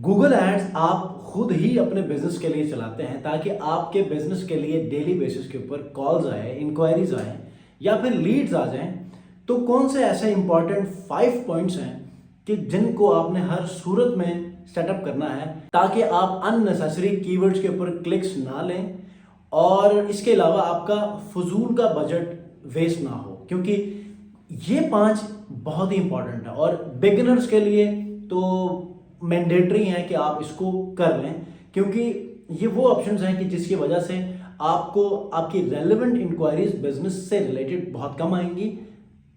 Google ads आप खुद ही अपने बिजनेस के लिए चलाते हैं ताकि आपके बिजनेस के लिए डेली बेसिस के ऊपर कॉल्स आए, इंक्वायरीज आए या फिर लीड्स आ जाएं। तो कौन से ऐसे इंपॉर्टेंट 5 पॉइंट्स हैं कि जिनको आपने हर सूरत में सेटअप करना है ताकि आप अननेसेसरी कीवर्ड्स के ऊपर क्लिक्स ना लें और इसके अलावा आपका फजूल का बजट वेस्ट ना हो, क्योंकि ये 5 बहुत ही इंपॉर्टेंट है और बिगिनर्स के लिए तो मैंडेटरी है कि आप इसको कर लें, क्योंकि ये वो ऑप्शंस हैं कि जिसकी वजह से आपको आपकी रेलेवेंट इंक्वायरीज बिजनेस से रिलेटेड बहुत कम आएंगी।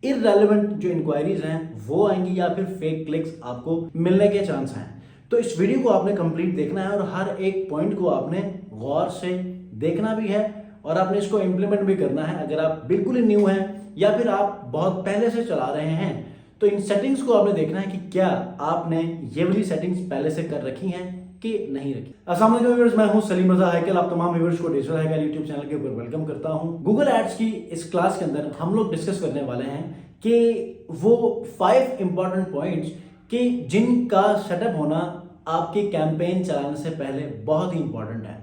इररेलेवेंट जो इंक्वायरीज हैं वो आएंगी या फिर फेक क्लिक्स आपको मिलने के चांस हैं। तो इस वीडियो को आपने कंप्लीट देखना है और हर एक पॉइंट को आपने गौर से देखना भी है और आपने इसको इम्प्लीमेंट भी करना है। अगर आप बिल्कुल ही न्यू हैं या फिर आप बहुत पहले से चला रहे हैं तो इन सेटिंग्स को आपने देखना है कि क्या आपने ये वाली सेटिंग्स पहले से कर रखी हैं कि नहीं रखी। अस्सलाम वालेकुम व्यूअर्स, मैं हूं सलीम रजा हैकल। आप तमाम व्यूअर्स को डिजिटल हैकल यूट्यूब चैनल के ऊपर वेलकम करता हूं। गूगल एड्स की इस क्लास के अंदर हम लोग डिस्कस करने वाले हैं कि वो 5 इंपॉर्टेंट पॉइंट्स कि जिनका सेटअप होना आपके कैंपेन चलाने से पहले बहुत ही इंपॉर्टेंट है।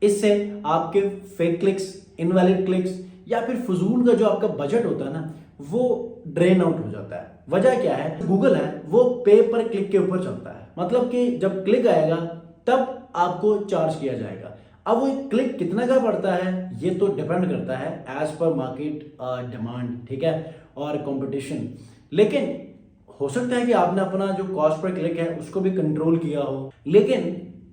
इससे आपके फेक क्लिक्स, इनवैलिड क्लिक्स या फिर फजूल का जो आपका बजट होता है ना वो ड्रेन आउट हो जाता है। वजह क्या है? गूगल है वो पे पर क्लिक के ऊपर चलता है, मतलब कि जब क्लिक आएगा तब आपको चार्ज किया जाएगा। अब वो क्लिक कितना का पड़ता है ये तो डिपेंड करता है एज पर मार्केट डिमांड, ठीक है, और कंपटीशन। लेकिन हो सकता है कि आपने अपना जो कॉस्ट पर क्लिक है उसको भी कंट्रोल किया हो, लेकिन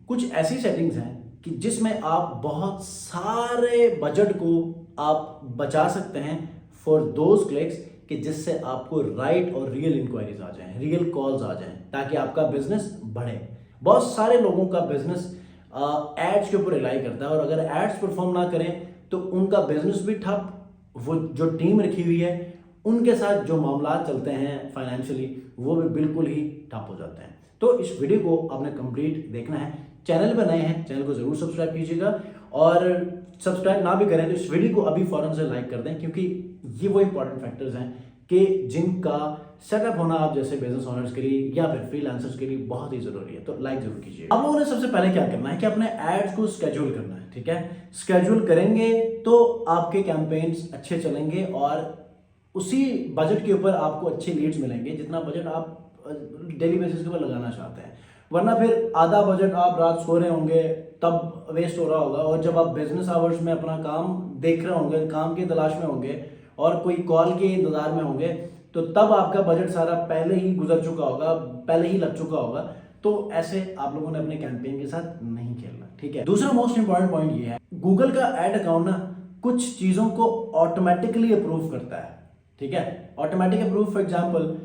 कुछ ऐसी सेटिंग्स हैं कि जिसमें आप बहुत सारे बजट को आप बचा सकते हैं फॉर दोज क्लिक्स कि जिससे आपको राइट और रियल इंक्वायरीज आ जाएं, रियल कॉल्स आ जाएं, ताकि आपका बिजनेस बढ़े। बहुत सारे लोगों का बिजनेस एड्स के ऊपर रिलाई करता है और अगर एड्स परफॉर्म ना करें तो उनका बिजनेस भी ठप, वो जो टीम रखी हुई है उनके साथ जो मामला चलते हैं फाइनेंशियली वो भी बिल्कुल ही ठप हो जाते हैं। तो इस वीडियो को आपने कंप्लीट देखना है। चैनल पर नए हैं, चैनल को जरूर सब्सक्राइब कीजिएगा और सब्सक्राइब ना भी करें तो इस वीडियो को अभी फौरन से लाइक कर दें, क्योंकि ये वो इंपॉर्टेंट फैक्टर्स हैं कि जिनका सेटअप होना आप जैसे बिजनेस ओनर्स के लिए या फिर फ्रीलांसर्स के लिए बहुत ही जरूरी है। तो लाइक जरूर कीजिए। आप लोगों ने सबसे पहले क्या करना है कि अपने एड्स को स्केड्यूल करना है, ठीक है। स्केड्यूल करेंगे तो आपके कैंपेन्स अच्छे चलेंगे और उसी बजट के ऊपर आपको अच्छे लीड्स मिलेंगे जितना बजट आप डेली बेसिस के ऊपर लगाना चाहते हैं। वरना फिर आधा बजट आप रात सो रहे होंगे तब वेस्ट हो रहा होगा, और जब आप बिजनेस आवर्स में अपना काम देख रहे होंगे, काम की तलाश में होंगे और कोई कॉल के इंतजार में होंगे तो तब आपका बजट सारा पहले ही गुजर चुका होगा, पहले ही लग चुका होगा। तो ऐसे आप लोगों ने अपने कैंपेन के साथ नहीं खेलना, ठीक है। दूसरा मोस्ट इंपॉर्टेंट पॉइंट ये है, गूगल का एड अकाउंट ना कुछ चीजों को ऑटोमेटिकली अप्रूव करता है, ठीक है। Automatic approve, for example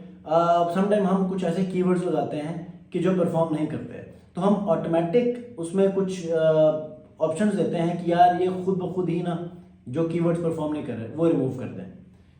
sometime हम कुछ ऐसे कीवर्ड्स लगाते हैं कि जो परफॉर्म नहीं करते, तो हम ऑटोमेटिक उसमें कुछ ऑप्शंस देते हैं कि यार ये खुद ब खुद ही ना जो कीवर्ड्स परफॉर्म नहीं कर रहे वो रिमूव कर दें।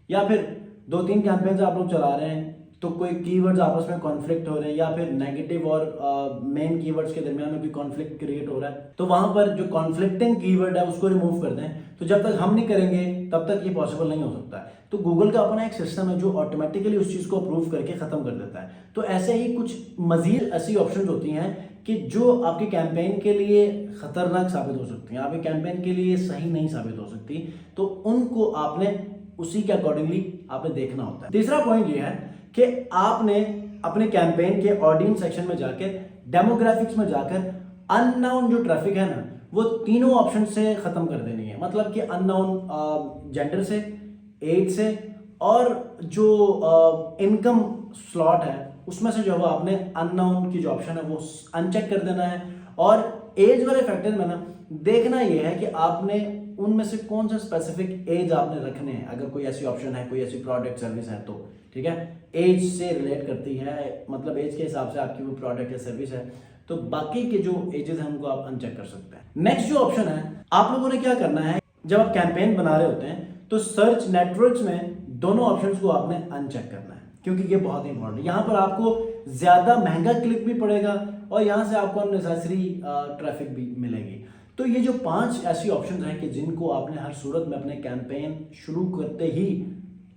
या फिर 2-3 कैंपेन्स आप लोग चला रहे हैं तो कोई कीवर्ड्स आपस में कॉन्फ्लिक्ट हो रहे हैं या फिर नेगेटिव और मेन कीवर्ड्स के दरमियान में कोई कॉन्फ्लिक्ट क्रिएट हो रहा है, तो वहां पर जो कॉन्फ्लिक्टिंग कीवर्ड है उसको रिमूव कर दें। तो जब तक हम नहीं करेंगे तब तक ये पॉसिबल नहीं हो सकता है। तो गूगल का अपना एक सिस्टम है जो ऑटोमेटिकली उस चीज को अप्रूव करके खत्म कर देता है। तो ऐसे ही कुछ मजीद ऐसी ऑप्शंस होती हैं कि जो आपके कैंपेन के लिए खतरनाक साबित हो सकती हैं, आपके कैंपेन के लिए सही नहीं साबित हो सकती, तो उनको आपने उसी के अकॉर्डिंगली आपने देखना होता है। तीसरा पॉइंट ये है कि आपने अपने कैंपेन के ऑडियंस सेक्शन में जाकर, डेमोग्राफिक्स में जाकर अननोन जो ट्रैफिक है ना वो तीनों ऑप्शन से खत्म कर देनी है। मतलब कि अननोन जेंडर से, एज से और जो इनकम स्लॉट है उसमें से जो है आपने अननोन की जो ऑप्शन है वो अनचेक कर देना है। और एज वाले फैक्टर में ना देखना यह है कि आपने उनमें से कौन सा स्पेसिफिक एज आपने रखने हैं। अगर कोई ऐसी ऑप्शन है, कोई ऐसी प्रोडक्ट सर्विस है तो ठीक है, एज से रिलेट करती है, मतलब एज के हिसाब से आपकी वो प्रोडक्ट या सर्विस है, तो बाकी के जो एजेस हैं उनको आप अनचेक कर सकते हैं। नेक्स्ट जो ऑप्शन है, आप लोगों ने क्या करना है जब आप कैंपेन बना रहे होते हैं तो सर्च नेटवर्क्स में दोनों ऑप्शंस को आपने अनचेक करना है, क्योंकि ये बहुत ही इंपॉर्टेंट है। यहाँ पर आपको ज्यादा महंगा क्लिक भी पड़ेगा और यहाँ से आपको अननेसेसरी ट्रैफिक भी मिलेगी। तो ये जो 5 ऐसी ऑप्शंस हैं कि जिनको आपने हर सूरत में अपने कैंपेन शुरू करते ही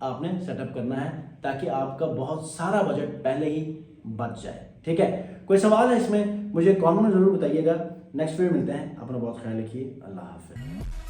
आपने सेटअप करना है ताकि आपका बहुत सारा बजट पहले ही बच जाए, ठीक है। कोई सवाल है इसमें मुझे कमेंट में जरूर बताइएगा। नेक्स्ट वीडियो मिलते हैं, अपना बहुत ख्याल रखिए। अल्लाह हाफिज़।